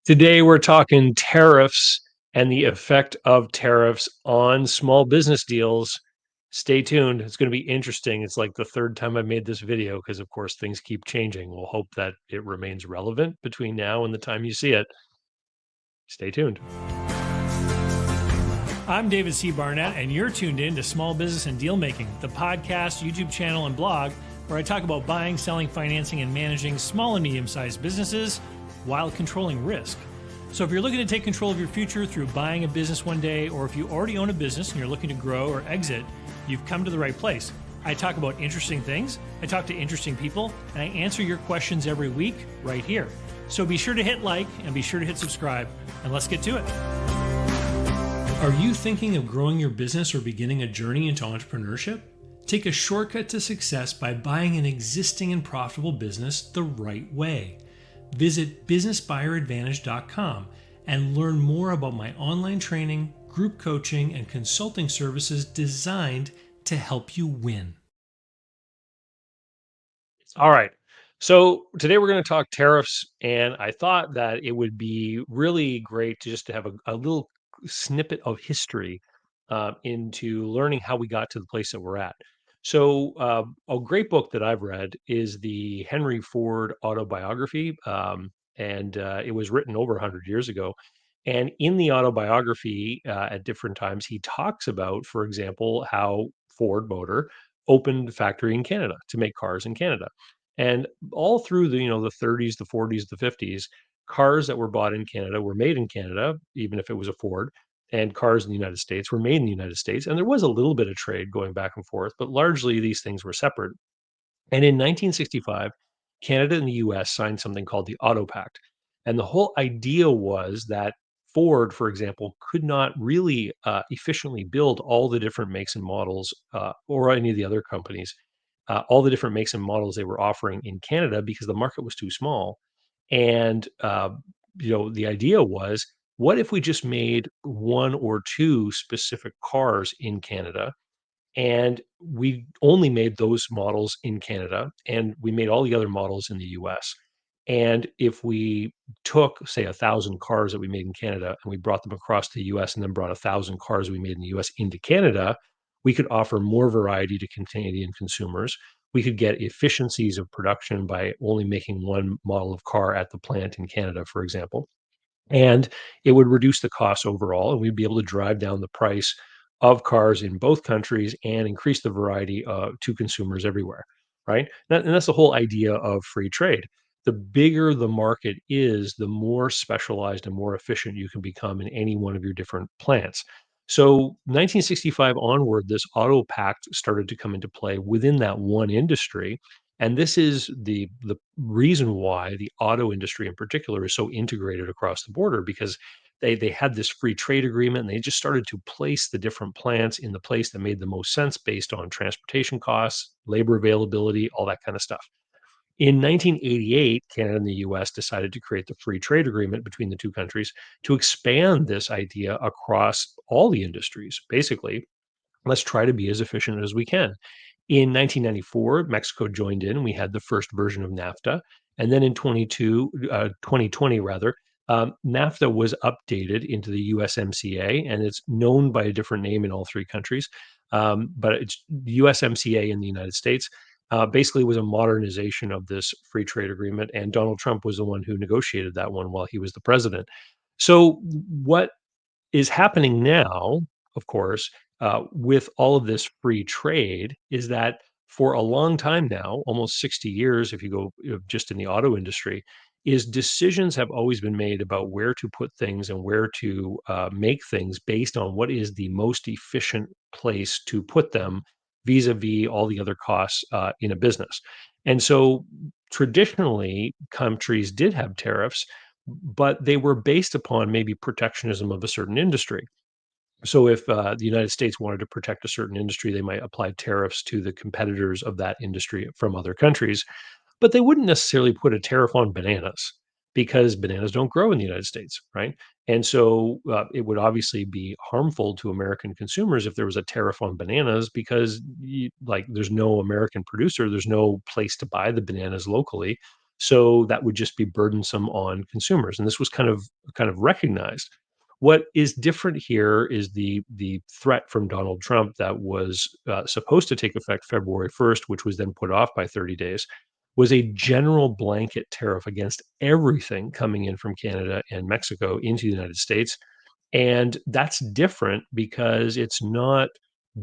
Today, we're talking tariffs and the effect of tariffs on small business deals. Stay tuned. It's going to be interesting. It's like the third time I made this video because, of course, things keep changing. We'll hope that it remains relevant between now and the time you see it. Stay tuned. I'm David C. Barnett, and you're tuned in to Small Business and Deal Making, the podcast, YouTube channel, and blog where I talk about buying, selling, financing, and managing small and medium sized businesses while controlling risk. So, if you're looking to take control of your future through buying a business one day, or if you already own a business and you're looking to grow or exit, you've come to the right place. I talk about interesting things, I talk to interesting people, and I answer your questions every week right here. So, be sure to hit like and be sure to hit subscribe, and let's get to it. Are you thinking of growing your business or beginning a journey into entrepreneurship? Take a shortcut to success by buying an existing and profitable business the right way. Visit businessbuyeradvantage.com and learn more about my online training, group coaching, and consulting services designed to help you win. All right. So today we're going to talk tariffs, and I thought that it would be really great to just to have a little snippet of history into learning how we got to the place that we're at. So a great book that I've read is the Henry Ford autobiography, and it was written over 100 years ago. And in the autobiography, at different times, he talks about, for example, how Ford Motor opened a factory in Canada to make cars in Canada. And all through the 30s, the 40s, the 50s, cars that were bought in Canada were made in Canada, even if it was a Ford, and cars in the United States were made in the United States. And there was a little bit of trade going back and forth, but largely these things were separate. And in 1965, Canada and the US signed something called the Auto Pact. And the whole idea was that Ford, for example, could not really efficiently build all the different makes and models, or any of the other companies, all the different makes and models they were offering in Canada because the market was too small. And the idea was, what if we just made one or two specific cars in Canada, and we only made those models in Canada, and we made all the other models in the US. And if we took, say, 1,000 cars that we made in Canada and we brought them across to the US and then brought 1,000 cars we made in the US into Canada, we could offer more variety to Canadian consumers. We could get efficiencies of production by only making one model of car at the plant in Canada, for example. And it would reduce the costs overall, and we'd be able to drive down the price of cars in both countries and increase the variety to consumers everywhere, right? And that's the whole idea of free trade. The bigger the market is, the more specialized and more efficient you can become in any one of your different plants. So 1965 onward, this auto pact started to come into play within that one industry. And this is the reason why the auto industry in particular is so integrated across the border, because they had this free trade agreement, and they just started to place the different plants in the place that made the most sense based on transportation costs, labor availability, all that kind of stuff. In 1988, Canada and the US decided to create the free trade agreement between the two countries to expand this idea across all the industries. Basically, let's try to be as efficient as we can. In 1994, Mexico joined in, and we had the first version of NAFTA. And then in 2020, rather, NAFTA was updated into the USMCA, and it's known by a different name in all three countries. But it's USMCA in the United States. Basically was a modernization of this free trade agreement, and Donald Trump was the one who negotiated that one while he was the president. So what is happening now, of course, with all of this free trade, is that for a long time now, almost 60 years, if you go just in the auto industry, is decisions have always been made about where to put things and where to make things based on what is the most efficient place to put them vis-a-vis all the other costs in a business. And so traditionally, countries did have tariffs, but they were based upon maybe protectionism of a certain industry. So if the United States wanted to protect a certain industry, they might apply tariffs to the competitors of that industry from other countries, but they wouldn't necessarily put a tariff on bananas because bananas don't grow in the United States, right? And so it would obviously be harmful to American consumers if there was a tariff on bananas because, like, there's no American producer, there's no place to buy the bananas locally. So that would just be burdensome on consumers. And this was kind of recognized. What is different here is the threat from Donald Trump that was supposed to take effect February 1st, which was then put off by 30 days, was a general blanket tariff against everything coming in from Canada and Mexico into the United States. And that's different because it's not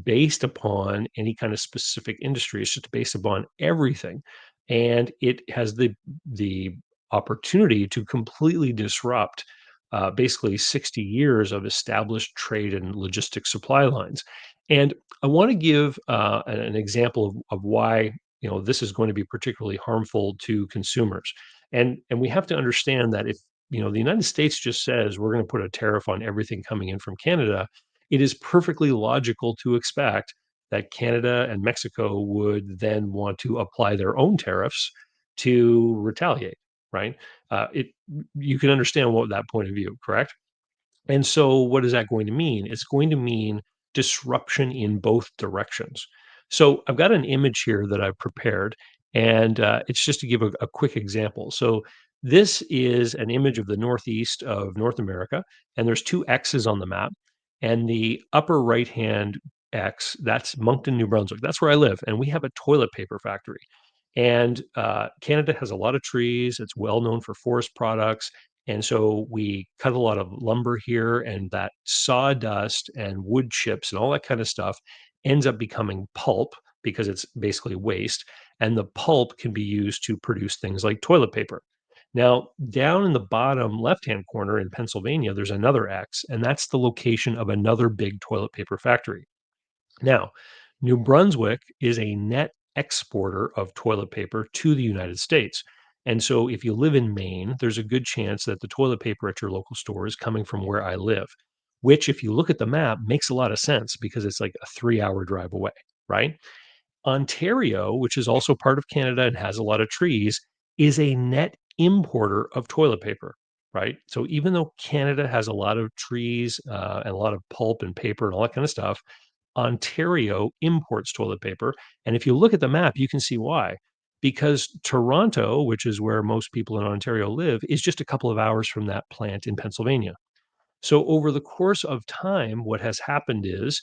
based upon any kind of specific industry. It's just based upon everything. And it has the opportunity to completely disrupt basically 60 years of established trade and logistics supply lines. And I want to give an example of why this is going to be particularly harmful to consumers. And we have to understand that if the United States just says we're going to put a tariff on everything coming in from Canada, it is perfectly logical to expect that Canada and Mexico would then want to apply their own tariffs to retaliate, right? It You can understand what that point of view, correct? And so what is that going to mean? It's going to mean disruption in both directions. So I've got an image here that I've prepared, and it's just to give a quick example. So this is an image of the northeast of North America, and there's two X's on the map. And the upper right hand X, that's Moncton, New Brunswick. That's where I live. And we have a toilet paper factory. And Canada has a lot of trees. It's well known for forest products. And so we cut a lot of lumber here, and that sawdust and wood chips and all that kind of stuff ends up becoming pulp because it's basically waste. And the pulp can be used to produce things like toilet paper. Now, down in the bottom left hand corner in Pennsylvania, there's another X, and that's the location of another big toilet paper factory. Now, New Brunswick is a net exporter of toilet paper to the United States. And so if you live in Maine, there's a good chance that the toilet paper at your local store is coming from where I live, which, if you look at the map, makes a lot of sense because it's like a 3 hour drive away, right? Ontario, which is also part of Canada and has a lot of trees, is a net importer of toilet paper, right? So even though Canada has a lot of trees and a lot of pulp and paper and all that kind of stuff, Ontario imports toilet paper. And if you look at the map, you can see why. Because Toronto, which is where most people in Ontario live, is just a couple of hours from that plant in Pennsylvania. So over the course of time, what has happened is,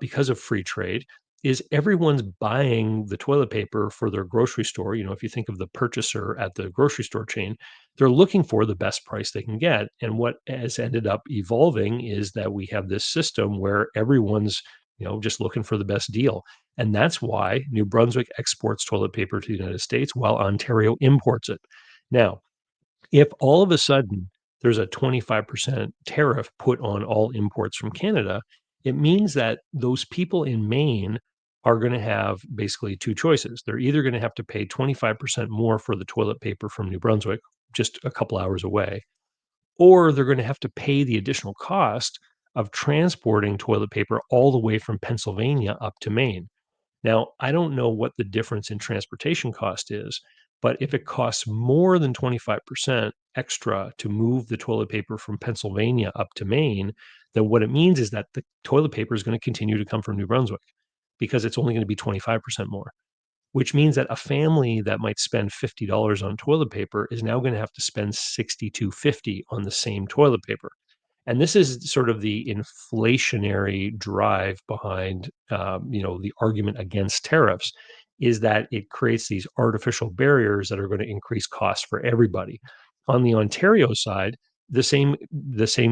because of free trade, is everyone's buying the toilet paper for their grocery store. If you think of the purchaser at the grocery store chain, they're looking for the best price they can get. And what has ended up evolving is that we have this system where everyone's, just looking for the best deal. And that's why New Brunswick exports toilet paper to the United States while Ontario imports it. Now, if all of a sudden there's a 25% tariff put on all imports from Canada, it means that those people in Maine are going to have basically two choices. They're either going to have to pay 25% more for the toilet paper from New Brunswick, just a couple hours away, or they're going to have to pay the additional cost of transporting toilet paper all the way from Pennsylvania up to Maine. Now, I don't know what the difference in transportation cost is, but if it costs more than 25% extra to move the toilet paper from Pennsylvania up to Maine, then what it means is that the toilet paper is going to continue to come from New Brunswick because it's only going to be 25% more, which means that a family that might spend $50 on toilet paper is now going to have to spend 62.50 on the same toilet paper. And this is sort of the inflationary drive behind, the argument against tariffs, is that it creates these artificial barriers that are going to increase costs for everybody. On the Ontario side, the same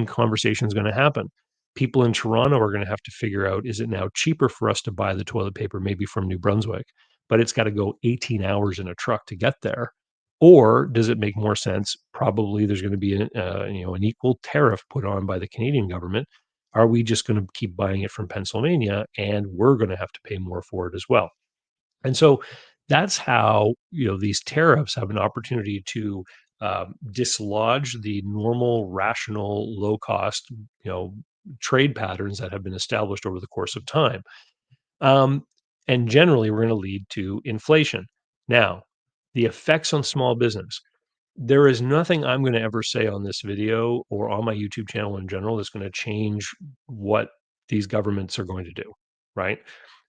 conversation is going to happen. People in Toronto are going to have to figure out, is it now cheaper for us to buy the toilet paper maybe from New Brunswick, but it's got to go 18 hours in a truck to get there? Or does it make more sense? Probably there's going to be an equal tariff put on by the Canadian government. Are we just going to keep buying it from Pennsylvania, and we're going to have to pay more for it as well? And so that's how these tariffs have an opportunity to dislodge the normal, rational, low cost trade patterns that have been established over the course of time. Um, and generally, we're going to lead to inflation. Now, the effects on small business. There is nothing I'm going to ever say on this video or on my YouTube channel in general that's going to change what these governments are going to do, right?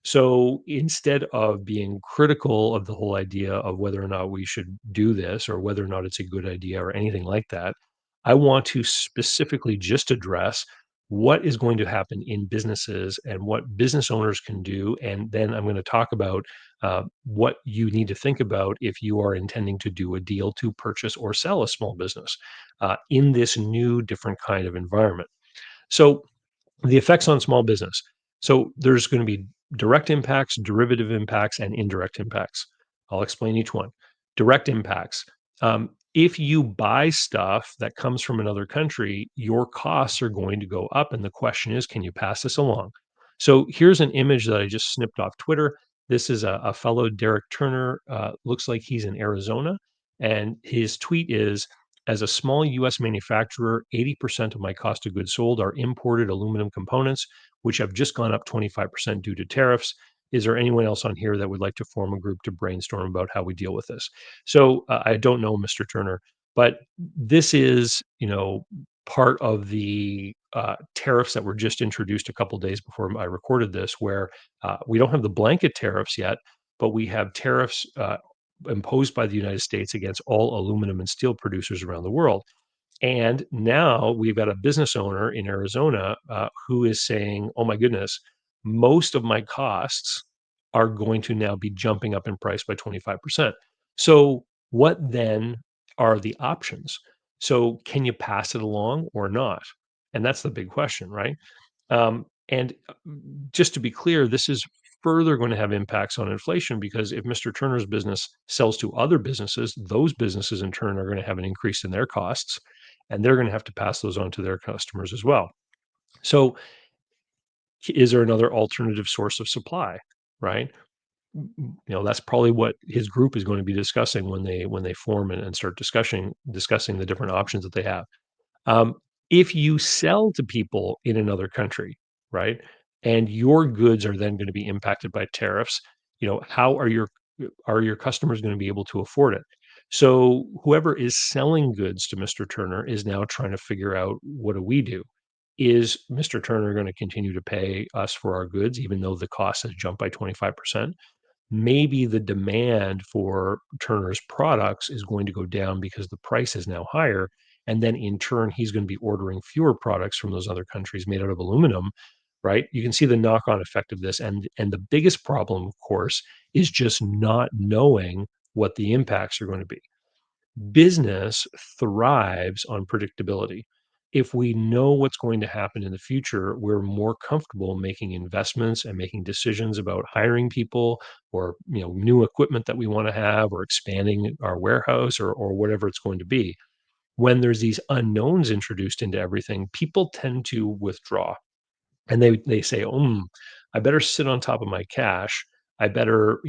So instead of being critical of the whole idea of whether or not we should do this or whether or not it's a good idea or anything like that, I want to specifically just address what is going to happen in businesses and what business owners can do. And then I'm going to talk about what you need to think about if you are intending to do a deal to purchase or sell a small business in this new, different kind of environment. So, the effects on small business. So there's going to be direct impacts, derivative impacts, and indirect impacts. I'll explain each one. Direct impacts. If you buy stuff that comes from another country, your costs are going to go up. And the question is, can you pass this along? So here's an image that I just snipped off Twitter. This is a fellow Derek Turner. Looks like he's in Arizona. And his tweet is, as a small US manufacturer, 80% of my cost of goods sold are imported aluminum components, which have just gone up 25% due to tariffs. Is there anyone else on here that would like to form a group to brainstorm about how we deal with this? So I don't know, Mr. Turner, but this is, part of the tariffs that were just introduced a couple days before I recorded this, where we don't have the blanket tariffs yet, but we have tariffs imposed by the United States against all aluminum and steel producers around the world. And now we've got a business owner in Arizona who is saying, oh my goodness, most of my costs are going to now be jumping up in price by 25%. So, what then are the options? So, can you pass it along or not? And that's the big question, right? And just to be clear, this is further going to have impacts on inflation because if Mr. Turner's business sells to other businesses, those businesses in turn are going to have an increase in their costs and they're going to have to pass those on to their customers as well. So, is there another alternative source of supply? Right? That's probably what his group is going to be discussing when they form and start discussing the different options that they have. Um, if you sell to people in another country, right, and your goods are then going to be impacted by tariffs, how are your customers going to be able to afford it? So whoever is selling goods to Mr. Turner is now trying to figure out what do we do? Is Mr. Turner going to continue to pay us for our goods even though the cost has jumped by 25%? Maybe the demand for Turner's products is going to go down because the price is now higher. And then in turn, he's going to be ordering fewer products from those other countries made out of aluminum, right? You can see the knock-on effect of this. And the biggest problem, of course, is just not knowing what the impacts are going to be. Business thrives on predictability. If we know what's going to happen in the future, we're more comfortable making investments and making decisions about hiring people or new equipment that we want to have or expanding our warehouse or whatever it's going to be. When there's these unknowns introduced into everything, people tend to withdraw and they say, I better sit on top of my cash. I better,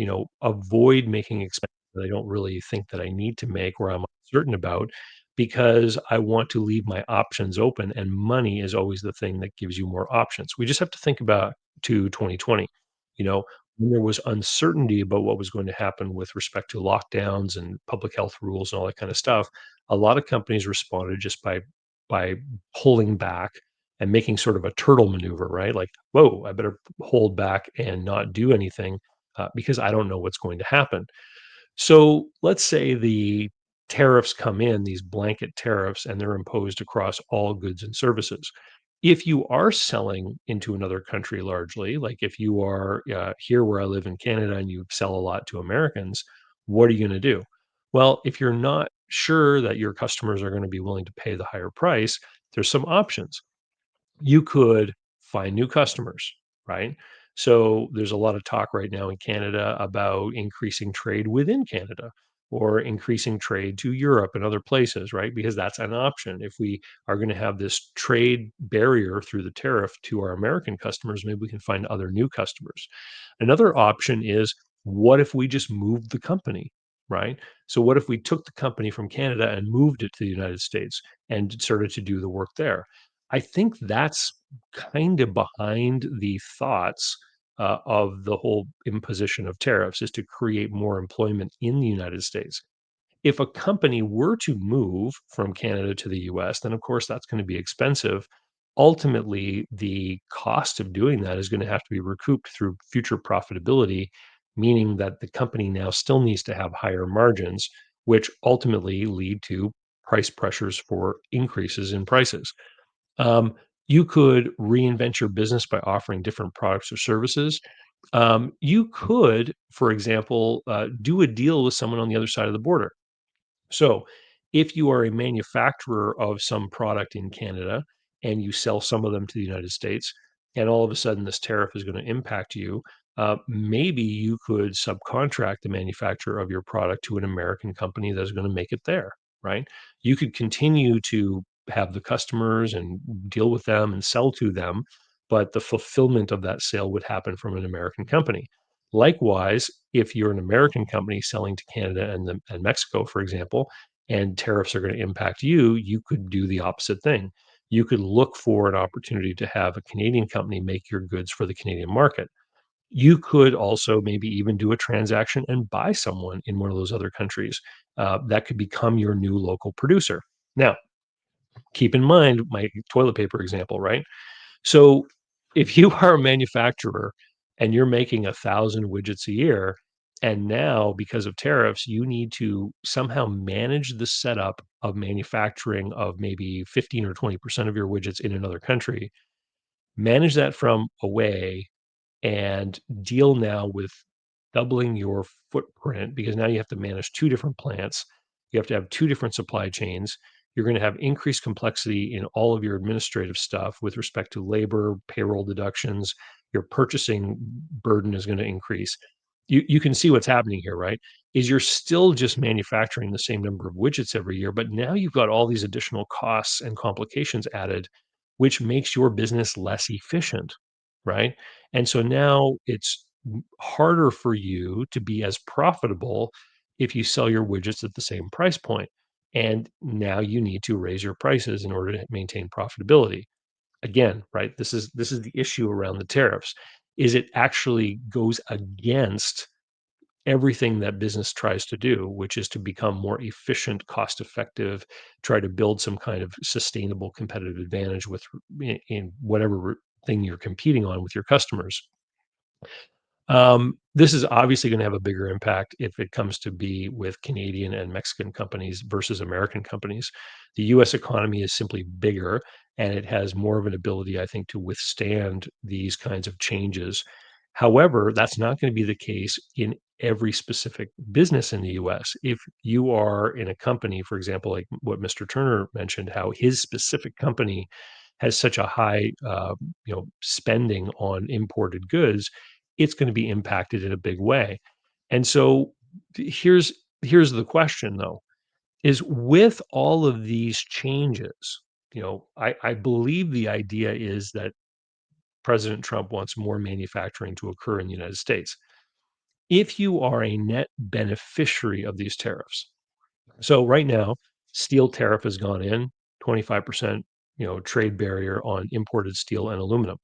avoid making expenses that I don't really think that I need to make or I'm uncertain about because I want to leave my options open. And money is always the thing that gives you more options. We just have to think about to 2020, you know, when there was uncertainty about what was going to happen with respect to lockdowns and public health rules and all that kind of stuff. A lot of companies responded just by pulling back and making sort of a turtle maneuver, right? Like, whoa, I better hold back and not do anything because I don't know what's going to happen. So let's say the tariffs come in, these blanket tariffs, and they're imposed across all goods and services. If you are selling into another country largely, like if you are here where I live in Canada and you sell a lot to Americans, what are you going to do? Well, if you're not sure that your customers are going to be willing to pay the higher price, there's some options. You could find new customers, right? So there's a lot of talk right now in Canada about increasing trade within Canada or increasing trade to Europe and other places, right? Because that's an option. If we are going to have this trade barrier through the tariff to our American customers, maybe we can find other new customers. Another option is what if we just moved the company, right? So what if we took the company from Canada and moved it to the United States and started to do the work there? I think that's kind of behind the thoughts of the whole imposition of tariffs is to create more employment in the United States. If a company were to move from Canada to the US, then of course that's going to be expensive. ultimately, the cost of doing that is going to have to be recouped through future profitability, meaning that the company now still needs to have higher margins, which ultimately lead to price pressures for increases in prices. Um, you could reinvent your business by offering different products or services. You could, for example, do a deal with someone on the other side of the border. So, if you are a manufacturer of some product in Canada and you sell some of them to the United States, and all of a sudden this tariff is going to impact you, maybe you could subcontract the manufacture of your product to an American company that's going to make it there, right? You could continue to have the customers and deal with them and sell to them, but the fulfillment of that sale would happen from an American company. Likewise, if you're an American company selling to Canada and Mexico, for example, and tariffs are going to impact you, you could do the opposite thing. You could look for an opportunity to have a Canadian company make your goods for the Canadian market. You could also maybe even do a transaction and buy someone in one of those other countries that could become your new local producer. Now, keep in mind my toilet paper example, right? So if you are a manufacturer and you're making 1,000 widgets a year, and now because of tariffs, you need to somehow manage the setup of manufacturing of maybe 15 or 20% of your widgets in another country, manage that from away and deal now with doubling your footprint because now you have to manage 2 different plants. You have to have 2 different supply chains. You're gonna have increased complexity in all of your administrative stuff with respect to labor, payroll deductions. Your purchasing burden is gonna increase. You can see what's happening here, right? Is you're still just manufacturing the same number of widgets every year, but now you've got all these additional costs and complications added, which makes your business less efficient, right? And so now it's harder for you to be as profitable if you sell your widgets at the same price point. And now you need to raise your prices in order to maintain profitability. Again, right? This is the issue around the tariffs. Is it actually goes against everything that business tries to do, which is to become more efficient, cost effective, try to build some kind of sustainable competitive advantage with in whatever thing you're competing on with your customers. This is obviously going to have a bigger impact if it comes to be with Canadian and Mexican companies versus American companies. The US economy is simply bigger and it has more of an ability, I think, to withstand these kinds of changes. However, that's not going to be the case in every specific business in the US. If you are in a company, for example, like what Mr. Turner mentioned, how his specific company has such a high, spending on imported goods, it's going to be impacted in a big way. And so here's the question though, is with all of these changes, I believe the idea is that President Trump wants more manufacturing to occur in the United States. If you are a net beneficiary of these tariffs, so right now, steel tariff has gone in 25%, trade barrier on imported steel and aluminum.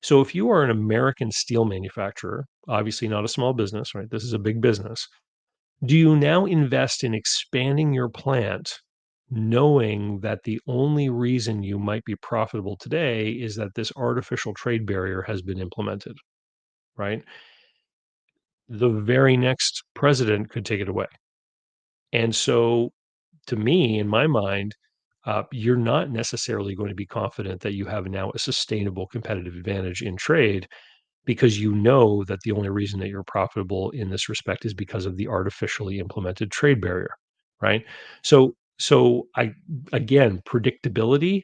So if you are an American steel manufacturer, obviously not a small business, right? This is a big business. Do you now invest in expanding your plant knowing that the only reason you might be profitable today is that this artificial trade barrier has been implemented, right? The very next president could take it away. And so to me, in my mind, you're not necessarily going to be confident that you have now a sustainable competitive advantage in trade because you know that the only reason that you're profitable in this respect is because of the artificially implemented trade barrier, right? So I again, predictability,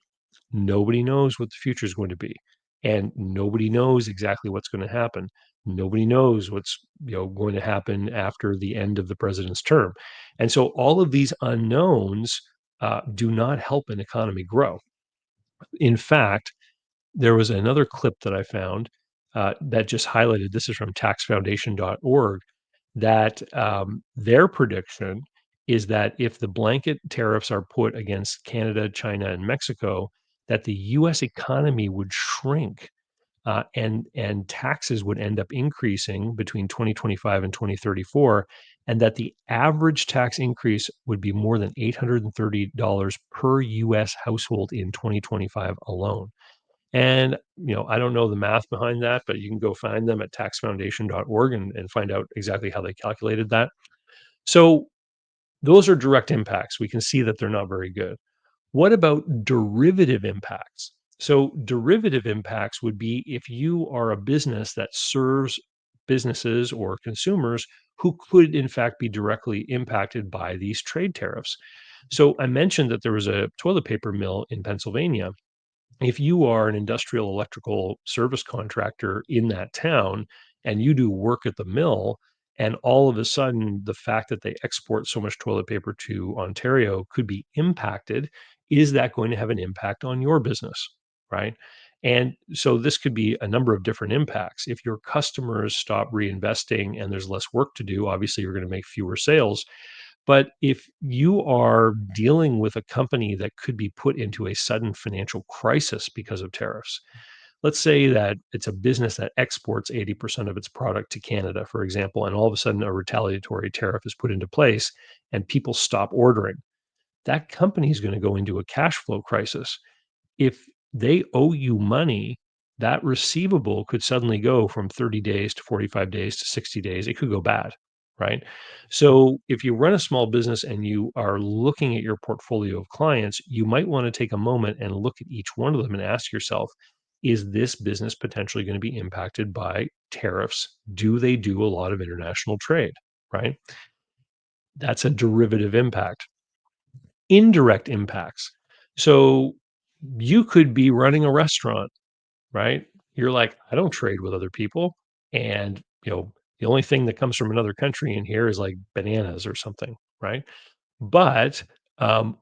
nobody knows what the future is going to be. And nobody knows exactly what's going to happen. Nobody knows what's going to happen after the end of the president's term. And so all of these unknowns do not help an economy grow. In fact, there was another clip that I found that just highlighted this is from taxfoundation.org that their prediction is that if the blanket tariffs are put against Canada, China, and Mexico, that the US economy would shrink and taxes would end up increasing between 2025 and 2034, and that the average tax increase would be more than $830 per US household in 2025 alone. And, I don't know the math behind that, but you can go find them at taxfoundation.org and find out exactly how they calculated that. So those are direct impacts. We can see that they're not very good. What about derivative impacts? So, derivative impacts would be if you are a business that serves businesses or consumers who could, in fact, be directly impacted by these trade tariffs. So, I mentioned that there was a toilet paper mill in Pennsylvania. If you are an industrial electrical service contractor in that town and you do work at the mill, and all of a sudden the fact that they export so much toilet paper to Ontario could be impacted, is that going to have an impact on your business? Right. And so this could be a number of different impacts. If your customers stop reinvesting and there's less work to do, obviously you're going to make fewer sales. But if you are dealing with a company that could be put into a sudden financial crisis because of tariffs, let's say that it's a business that exports 80% of its product to Canada, for example, and all of a sudden a retaliatory tariff is put into place and people stop ordering, that company is going to go into a cash flow crisis. If they owe you money, that receivable could suddenly go from 30 days to 45 days to 60 days. It could go bad, right? So if you run a small business and you are looking at your portfolio of clients, you might want to take a moment and look at each one of them and ask yourself, is this business potentially going to be impacted by tariffs? Do they do a lot of international trade, right? That's a derivative impact. Indirect impacts. So you could be running a restaurant, right? You're like, I don't trade with other people. And, the only thing that comes from another country in here is like bananas or something, right? But um,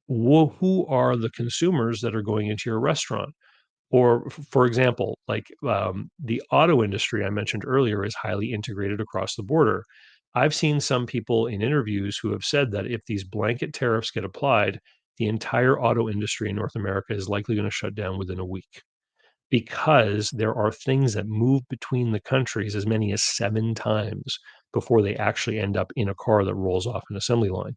who are the consumers that are going into your restaurant? Or, for example, like the auto industry I mentioned earlier is highly integrated across the border. I've seen some people in interviews who have said that if these blanket tariffs get applied, the entire auto industry in North America is likely going to shut down within a week because there are things that move between the countries as many as 7 times before they actually end up in a car that rolls off an assembly line.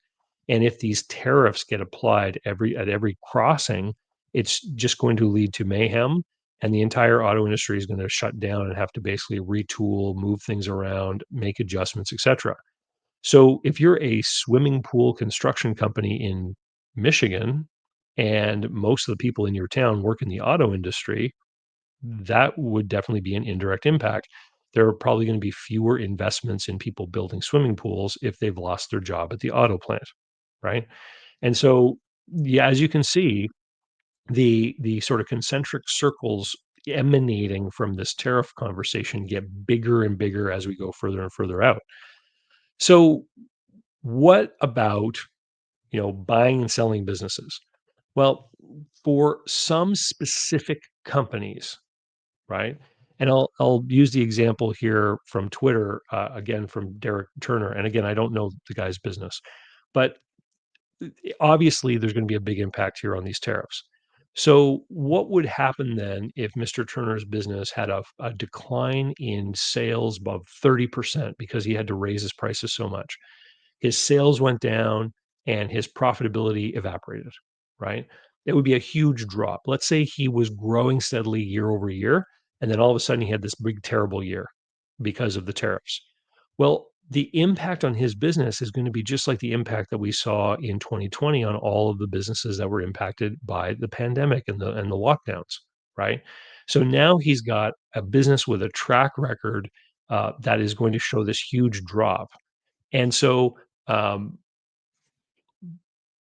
And if these tariffs get applied at every crossing, it's just going to lead to mayhem, and the entire auto industry is going to shut down and have to basically retool, move things around, make adjustments, etc. So if you're a swimming pool construction company in Michigan and most of the people in your town work in the auto industry, that would definitely be an indirect impact. There are probably going to be fewer investments in people building swimming pools if they've lost their job at the auto plant, right? And so, yeah, as you can see, the sort of concentric circles emanating from this tariff conversation get bigger and bigger as we go further and further out. So, what about, buying and selling businesses? Well, for some specific companies, right? And I'll use the example here from Twitter, again from Derek Turner. And again, I don't know the guy's business, but obviously there's going to be a big impact here on these tariffs. So, what would happen then if Mr. Turner's business had a decline in sales above 30% because he had to raise his prices so much? His sales went down and his profitability evaporated, right? It would be a huge drop. Let's say he was growing steadily year over year, and then all of a sudden he had this big, terrible year because of the tariffs. Well, the impact on his business is going to be just like the impact that we saw in 2020 on all of the businesses that were impacted by the pandemic and the lockdowns, right? So now he's got a business with a track record that is going to show this huge drop. And so um,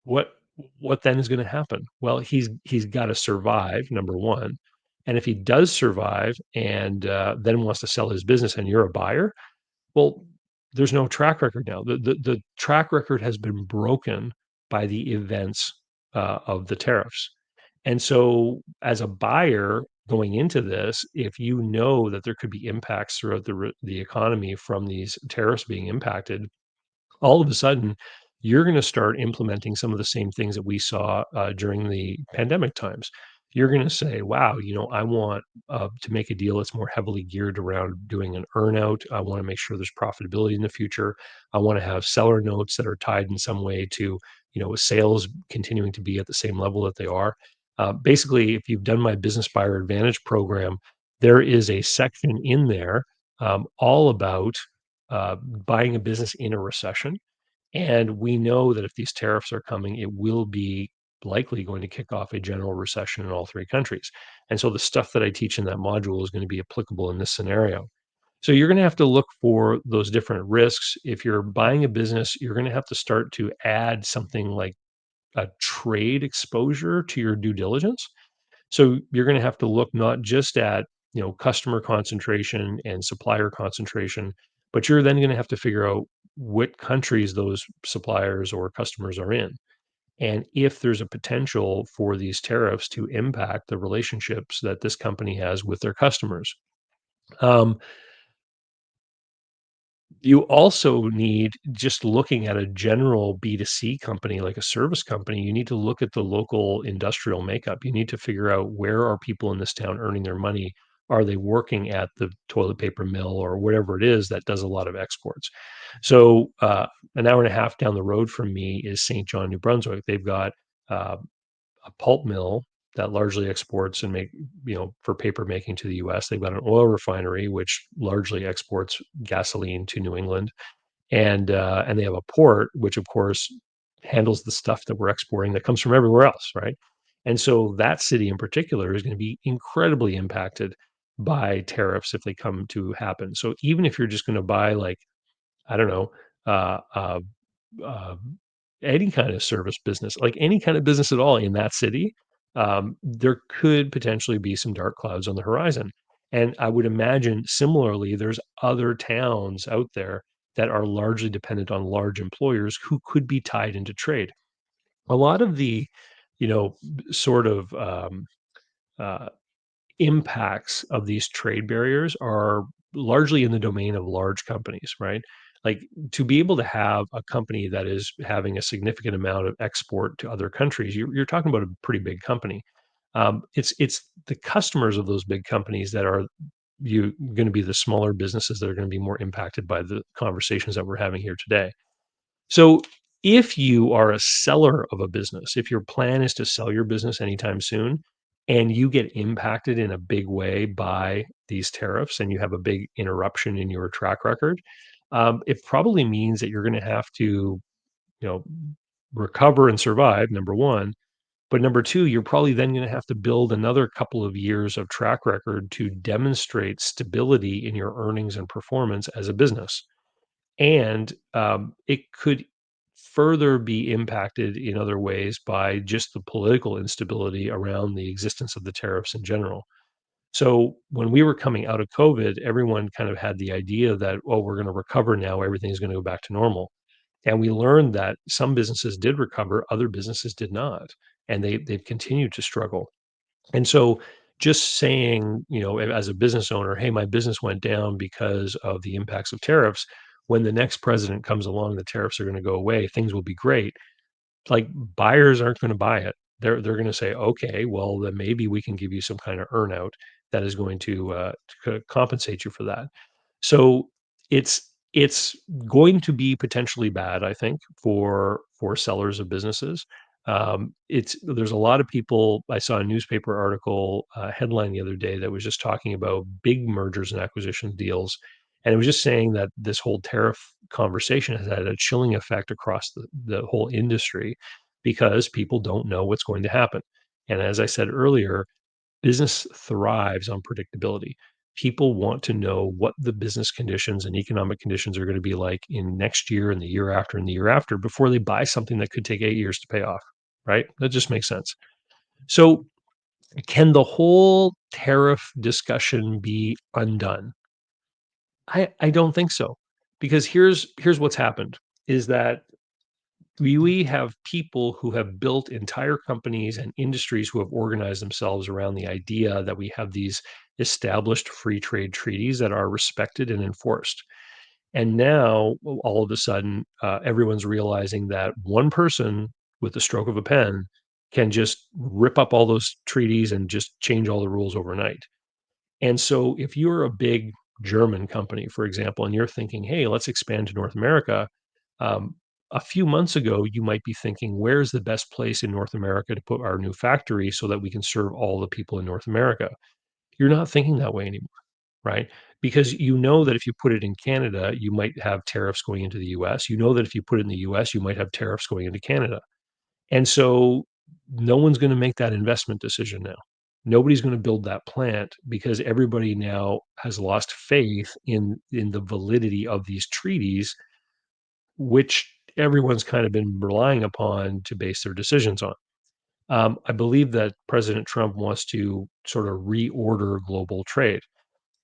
what what then is gonna happen? Well, he's gotta survive, number 1, and if he does survive and, then wants to sell his business and you're a buyer, well, there's no track record now. The track record has been broken by the events, of the tariffs, and so as a buyer going into this, if you know that there could be impacts throughout the economy from these tariffs being impacted, all of a sudden you're going to start implementing some of the same things that we saw during the pandemic times. You're going to say, wow, I want to make a deal that's more heavily geared around doing an earnout. I want to make sure there's profitability in the future. I want to have seller notes that are tied in some way to, sales continuing to be at the same level that they are. Basically, if you've done my Business Buyer Advantage program, there is a section in there all about buying a business in a recession. And we know that if these tariffs are coming, it will be likely going to kick off a general recession in all three countries. And so the stuff that I teach in that module is going to be applicable in this scenario. So you're going to have to look for those different risks. If you're buying a business, you're going to have to start to add something like a trade exposure to your due diligence. So you're going to have to look not just at, customer concentration and supplier concentration, but you're then going to have to figure out what countries those suppliers or customers are in. And if there's a potential for these tariffs to impact the relationships that this company has with their customers. Um, You also need, just looking at a general B2C company, like a service company, you need to look at the local industrial makeup. You need to figure out, where are people in this town earning their money? Are they working at the toilet paper mill or whatever it is that does a lot of exports? So, an hour and a half down the road from me is St. John, New Brunswick. They've got uh, a pulp mill that largely exports and for paper making to the US. They've got an oil refinery which largely exports gasoline to New England, and they have a port which, of course, handles the stuff that we're exporting that comes from everywhere else, right? And so that city in particular is going to be incredibly impacted by tariffs if they come to happen. So even if you're just going to buy, like, I don't know, uh, uh, uh, any kind of service business, like any kind of business at all in that city, there could potentially be some dark clouds on the horizon. And I would imagine similarly, there's other towns out there that are largely dependent on large employers who could be tied into trade. A lot of the, sort of uh, impacts of these trade barriers are largely in the domain of large companies, right? Like, to be able to have a company that is having a significant amount of export to other countries, you're talking about a pretty big company. It's the customers of those big companies that are you going to be the smaller businesses that are going to be more impacted by the conversations that we're having here today. So, if you are a seller of a business, if your plan is to sell your business anytime soon, and you get impacted in a big way by these tariffs and you have a big interruption in your track record, it probably means that you're going to have to, you know, recover and survive, number one. But number two, you're probably then going to have to build another couple of years of track record to demonstrate stability in your earnings and performance as a business. And it could further be impacted in other ways by just the political instability around the existence of the tariffs in general. So when we were coming out of COVID, everyone kind of had the idea that, oh, we're going to recover now, everything's going to go back to normal. And we learned that some businesses did recover, other businesses did not, and they've continued to struggle. And so, just saying, as a business owner, hey, my business went down because of the impacts of tariffs. When the next president comes along, the tariffs are going to go away, things will be great. Like, buyers aren't going to buy it. They're going to say, okay, well, then maybe we can give you some kind of earnout that is going to compensate you for that. So it's going to be potentially bad, I think, for sellers of businesses. There's a lot of people. I saw a newspaper article headline the other day that was just talking about big mergers and acquisition deals, and it was just saying that this whole tariff conversation has had a chilling effect across the whole industry because people don't know what's going to happen. And as I said earlier, business thrives on predictability. People want to know what the business conditions and economic conditions are going to be like in next year and the year after and the year after before they buy something that could take 8 years to pay off, right? That just makes sense. So, can the whole tariff discussion be undone? I don't think so, because here's what's happened is that we have people who have built entire companies and industries who have organized themselves around the idea that we have these established free trade treaties that are respected and enforced. And now, all of a sudden, everyone's realizing that one person with the stroke of a pen can just rip up all those treaties and just change all the rules overnight. And so, if you're a big German company, for example, and you're thinking, hey, let's expand to North America, um, a few months ago, you might be thinking, where's the best place in North America to put our new factory so that we can serve all the people in North America? You're not thinking that way anymore, right? Because you know that if you put it in Canada, you might have tariffs going into the US. You know that if you put it in the US, you might have tariffs going into Canada. And so no one's going to make that investment decision now. Nobody's going to build that plant because everybody now has lost faith in the validity of these treaties, which everyone's kind of been relying upon to base their decisions on. I believe that President Trump wants to sort of reorder global trade.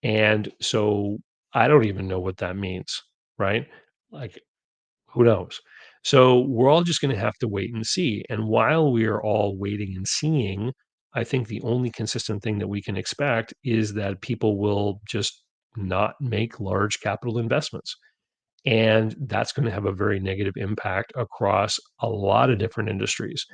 And so I don't even know what that means, right? Like, who knows? So we're all just going to have to wait and see. And while we are all waiting and seeing, I think the only consistent thing that we can expect is that people will just not make large capital investments. And that's going to have a very negative impact across a lot of different industries,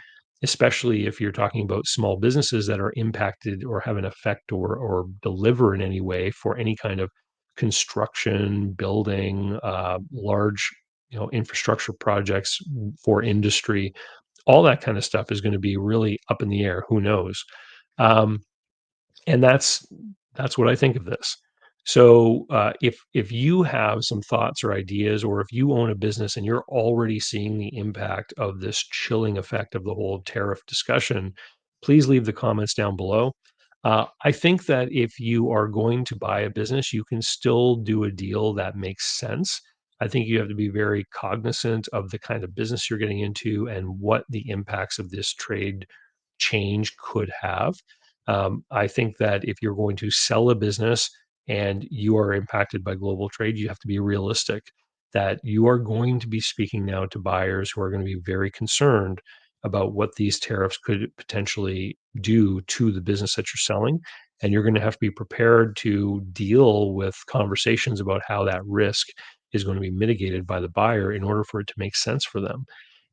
especially if you're talking about small businesses that are impacted or have an effect or deliver in any way for any kind of construction, building, large infrastructure projects for industry. All that kind of stuff is going to be really up in the air. Who knows? Um, and that's what I think of this. So if you have some thoughts or ideas, or if you own a business and you're already seeing the impact of this chilling effect of the whole tariff discussion, please leave the comments down below. I think that if you are going to buy a business, you can still do a deal that makes sense. I think you have to be very cognizant of the kind of business you're getting into and what the impacts of this trade change could have. I think that if you're going to sell a business and you are impacted by global trade, you have to be realistic that you are going to be speaking now to buyers who are going to be very concerned about what these tariffs could potentially do to the business that you're selling. And you're going to have to be prepared to deal with conversations about how that risk is going to be mitigated by the buyer in order for it to make sense for them.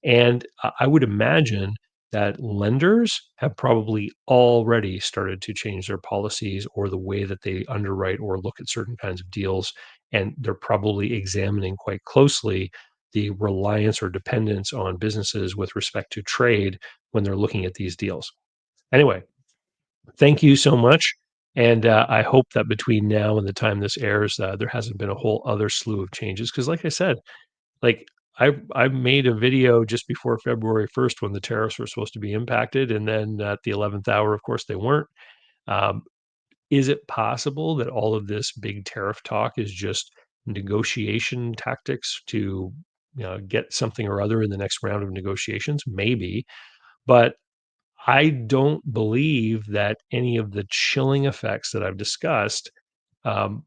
And I would imagine that lenders have probably already started to change their policies or the way that they underwrite or look at certain kinds of deals. And they're probably examining quite closely the reliance or dependence on businesses with respect to trade when they're looking at these deals. Anyway, thank you so much. And I hope that between now and the time this airs, there hasn't been a whole other slew of changes. Because, like I said, like, I made a video just before February 1st when the tariffs were supposed to be impacted, and then at the 11th hour, of course, they weren't. Um, is it possible that all of this big tariff talk is just negotiation tactics to, get something or other in the next round of negotiations? Maybe, but I don't believe that any of the chilling effects that I've discussed um,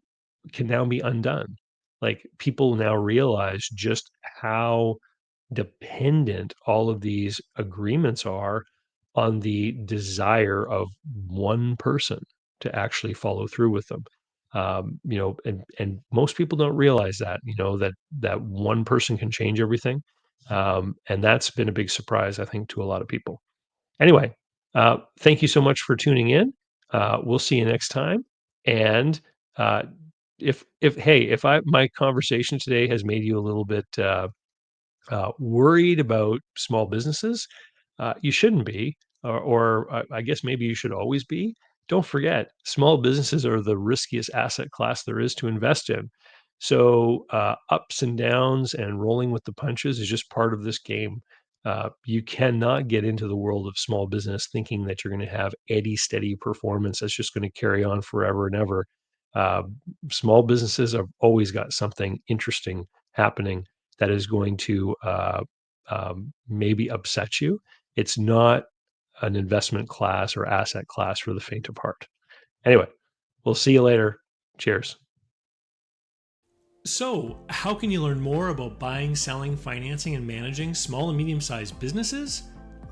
can now be undone. Like, people now realize just how dependent all of these agreements are on the desire of one person to actually follow through with them. And most people don't realize that, that one person can change everything. And that's been a big surprise, I think, to a lot of people. Anyway, thank you so much for tuning in. We'll see you next time. And uh, if my conversation today has made you a little bit worried about small businesses, you shouldn't be, or I guess maybe you should always be. Don't forget, small businesses are the riskiest asset class there is to invest in. So ups and downs and rolling with the punches is just part of this game. You cannot get into the world of small business thinking that you're going to have eddy steady performance that's just going to carry on forever and ever. Uh, Small businesses have always got something interesting happening that is going to maybe upset you. It's not an investment class or asset class for the faint of heart. Anyway, we'll see you later. Cheers. So, how can you learn more about buying, selling, financing, and managing small and medium sized businesses?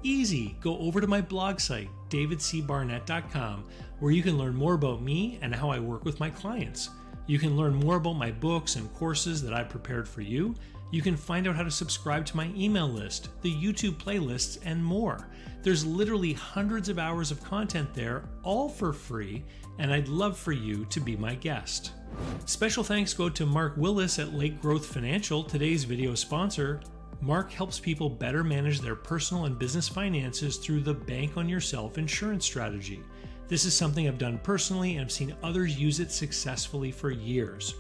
Easy. Go over to my blog site, davidcbarnett.com, where you can learn more about me and how I work with my clients. You can learn more about my books and courses that I prepared for you. You can find out how to subscribe to my email list, the YouTube playlists, and more. There's literally hundreds of hours of content there, all for free, and I'd love for you to be my guest. Special thanks go to Mark Willis at Lake Growth Financial, today's video sponsor. Mark helps people better manage their personal and business finances through the Bank on Yourself insurance strategy. This is something I've done personally and I've seen others use it successfully for years.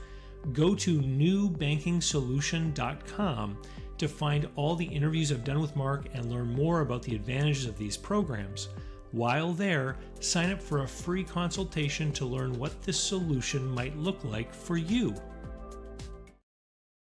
Go to newbankingsolution.com to find all the interviews I've done with Mark and learn more about the advantages of these programs. While there, sign up for a free consultation to learn what this solution might look like for you.